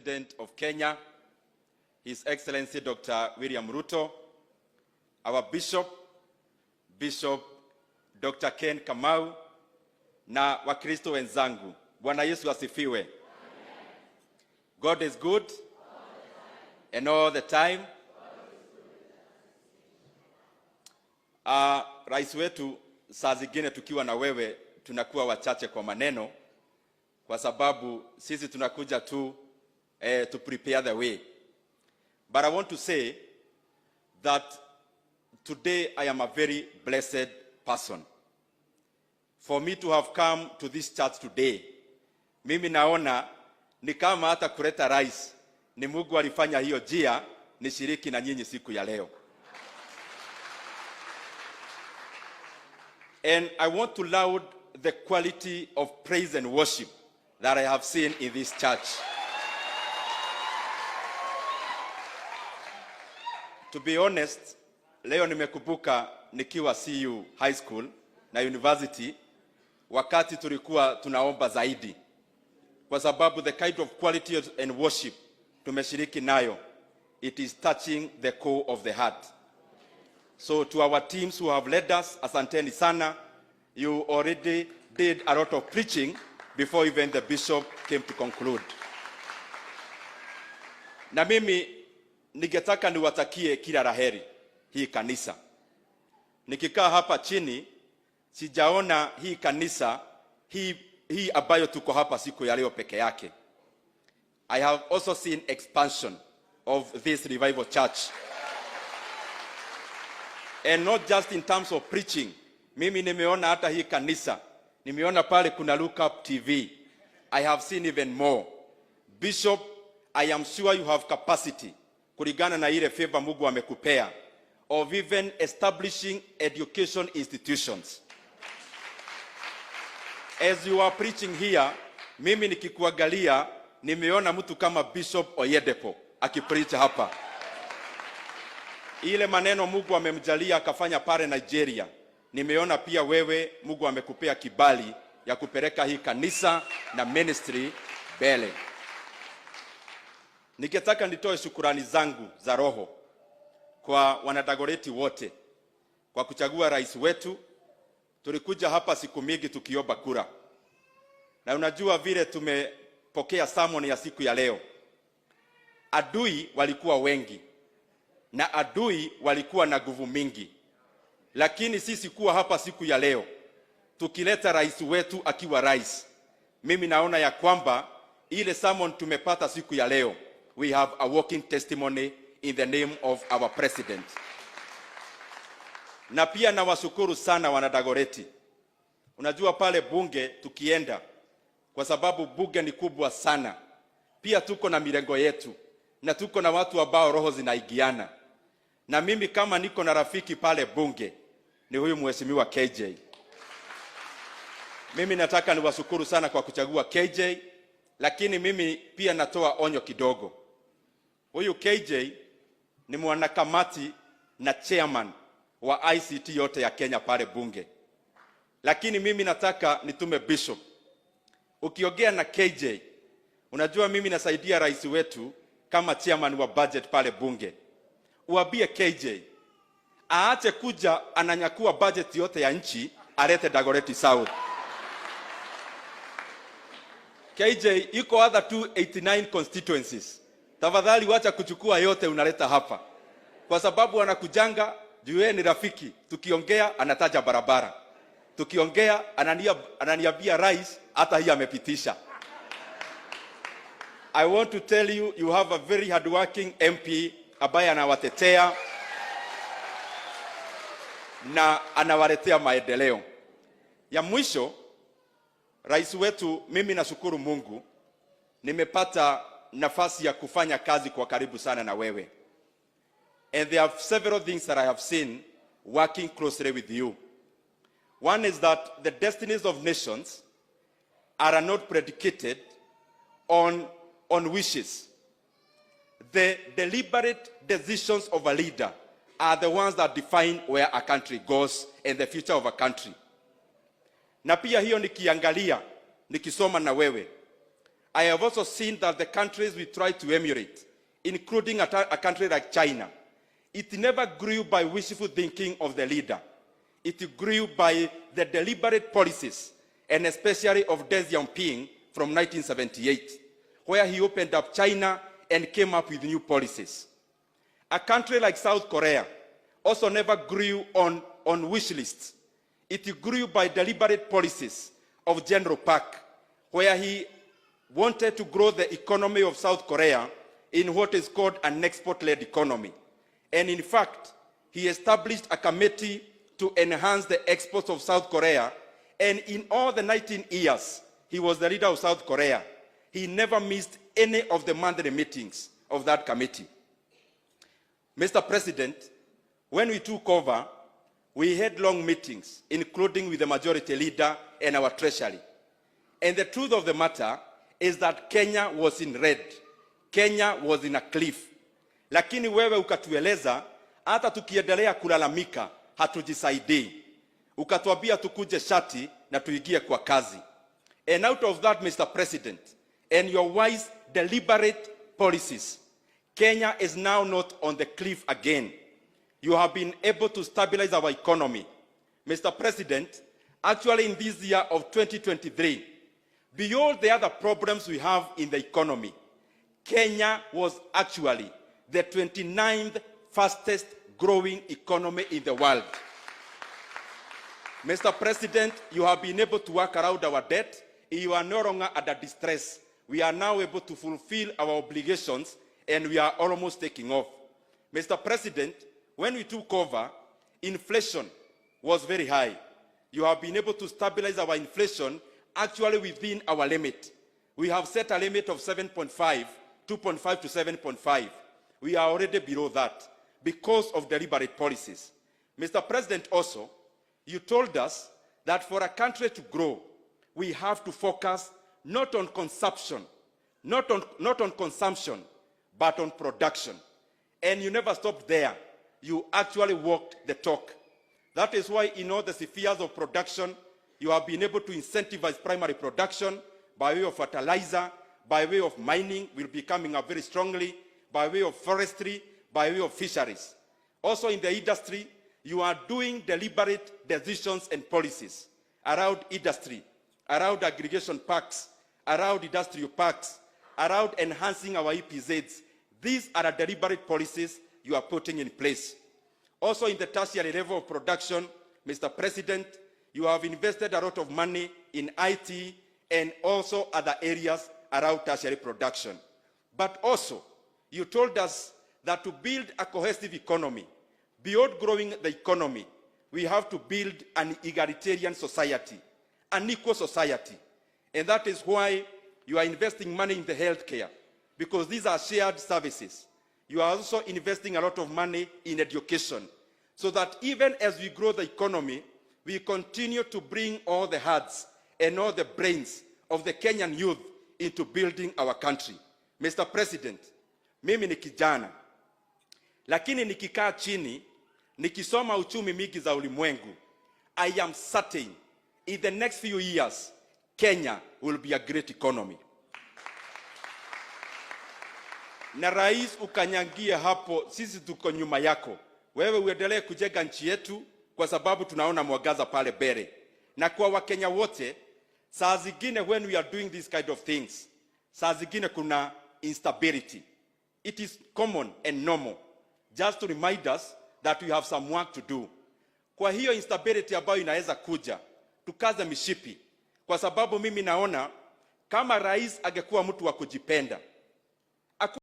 President of Kenya, His Excellency Dr. William Ruto, our Bishop Dr. Ken Kamau, na Wakristo wenzangu. Bwana Yesu asifiwe. Amen. God is good and all the time. Rais wetu, saa zingine tukiwa na wewe tunakuwa wachache kwa maneno, kwa sababu sisi tunakuja tu to prepare the way. But I want to say that today I am a very blessed person. For me to have come to this church today, mimi naona ni kama hata kuleta rais ni Mungu alifanya hiyo jia nishiriki na nyinyi siku ya leo. And I want to laud the quality of praise and worship that I have seen in this church. To be honest, leo nimekumbuka nikiwa CU High School na University, wakati tulikuwa tunaomba zaidi, kwa sababu the kind of quality and worship tumeshiriki nayo, it is touching the core of the heart. So to our teams who have led us, asanteni sana. You already did a lot of preaching before even the bishop came to conclude. Na mimi ningetaka niwatakie kila laheri hii kanisa. Nikikaa hapa chini sijaona hii kanisa hii ambayo tuko hapa siku ya leo peke yake. I have also seen expansion of this revival church. And not just in terms of preaching. Mimi nimeona hata hii kanisa, nimeona pale kuna Look Up TV. I have seen even more. Bishop, I am sure you have capacity kulingana na ile favor Mungu amekupea of even establishing education institutions. As you are preaching here, mimi nikikuangalia nimeona mtu kama Bishop Oyedepo akipreach hapa. Ile maneno Mungu amemjalia akafanya pale Nigeria, nimeona pia wewe Mungu amekupea kibali ya kupeleka hii kanisa na ministry mbele. Nikitaka nitoe shukrani zangu za roho kwa wanadagoreti wote kwa kuchagua rais wetu. Tulikuja hapa siku mingi tukiomba kura. Na unajua vile tumepokea sermon ya siku ya leo. Adui walikuwa wengi na adui walikuwa na nguvu mingi. Lakini sisi kuwa hapa siku ya leo tukileta rais wetu akiwa rais, mimi naona ya kwamba ile sermon tumepata siku ya leo, we have a walking testimony in the name of our president. Na pia nawashukuru sana wanadagoreti. Unajua pale bunge tukienda, kwa sababu bunge ni kubwa sana, pia tuko na mirengo yetu na tuko na watu ambao roho zinaigiana. Na mimi kama niko na rafiki pale bunge ni huyu mheshimiwa KJ. Mimi nataka niwashukuru sana kwa kuchagua KJ, lakini mimi pia natoa onyo kidogo. Huyu KJ ni mwanakamati na chairman wa ICT yote ya Kenya pale bunge. Lakini mimi nataka nitume bishop. Ukiongea na KJ, unajua mimi nasaidia rais wetu kama chairman wa budget pale bunge. Uambie KJ aache kuja ananyakua budget yote ya nchi alete Dagoretti South. KJ iko other 289 constituencies. Tafadhali wacha kuchukua yote unaleta hapa. Kwa sababu anakujanga juu yeye ni rafiki. Tukiongea anataja barabara. Tukiongea ananiambia rais hata hii amepitisha. I want to tell you, you have a very hardworking MP ambaye anawatetea na anawaletea maendeleo. Ya mwisho, rais wetu, mimi nashukuru Mungu nimepata nafasi ya kufanya kazi kwa karibu sana na wewe. And there are several things that I have seen working closely with you. One is that the destinies of nations are not predicated on wishes. The deliberate decisions of a leader are the ones that define where a country goes and the future of a country. Na pia hiyo nikiangalia, nikisoma na wewe, I have also seen that the countries we try to emulate, including a country like China, it never grew by wishful thinking of the leader. It grew by the deliberate policies, and especially of Deng Xiaoping from 1978, where he opened up China and came up with new policies. A country like South Korea also never grew on wish lists. It grew by deliberate policies of General Park, where he wanted to grow the economy of South Korea in what is called an export-led economy. And in fact, he established a committee to enhance the exports of South Korea. And in all the 19 years he was the leader of South Korea, he never missed any of the monthly meetings of that committee. Mr. President, when we took over, we had long meetings, including with the majority leader and our treasury. And the truth of the matter is that Kenya was in red. Kenya was in a cliff. Lakini wewe ukatueleza, hata tukiendelea kulalamika, hatujisaidii. Ukatuambia tukuje shati na tuingie kwa kazi. And out of that, Mr. President, and your wise, deliberate policies, Kenya is now not on the cliff again. You have been able to stabilize our economy. Mr. President, actually in this year of 2023, beyond the other problems we have in the economy, Kenya was actually the 29th fastest growing economy in the world. Mr. President, you have been able to work around our debt. You are no longer under distress. We are now able to fulfill our obligations, and we are almost taking off. Mr. President, when we took over, inflation was very high. You have been able to stabilize our inflation actually within our limit. We have set a limit of 7.5, 2.5 to 7.5. We are already below that because of deliberate policies. Mr. President, also, you told us that for a country to grow, we have to focus not on consumption, not on consumption, but on production. And you never stopped there. You actually walked the talk. That is why in all the spheres of production, you have been able to incentivize primary production by way of fertilizer, by way of mining, will be coming up very strongly, by way of forestry, by way of fisheries. Also in the industry, you are doing deliberate decisions and policies around industry, around aggregation parks, around industrial parks, around enhancing our EPZs. These are the deliberate policies you are putting in place. Also in the tertiary level of production, Mr. President, you have invested a lot of money in IT and also other areas around tertiary production. But also, you told us that to build a cohesive economy, beyond growing the economy, we have to build an egalitarian society, an equal society. And that is why you are investing money in the healthcare, because these are shared services. You are also investing a lot of money in education, so that even as we grow the economy, we continue to bring all the hearts and all the brains of the Kenyan youth into building our country. Mr. President, mimi ni kijana, lakini nikikaa chini, nikisoma uchumi mingi za ulimwengu, I am certain in the next few years, Kenya will be a great economy. Na rais ukanyangia hapo, sisi tuko nyuma yako. Wewe uendelee kujenga nchi yetu kwa sababu tunaona mwangaza pale mbele. Na kwa Wakenya wote, saa zingine when we are doing these kind of things, saa zingine kuna instability. It is common and normal just to remind us that we have some work to do. Kwa hiyo instability ambayo inaweza kuja, tukaze mishipi. Kwa sababu mimi naona kama rais angekuwa mtu wa kujipenda,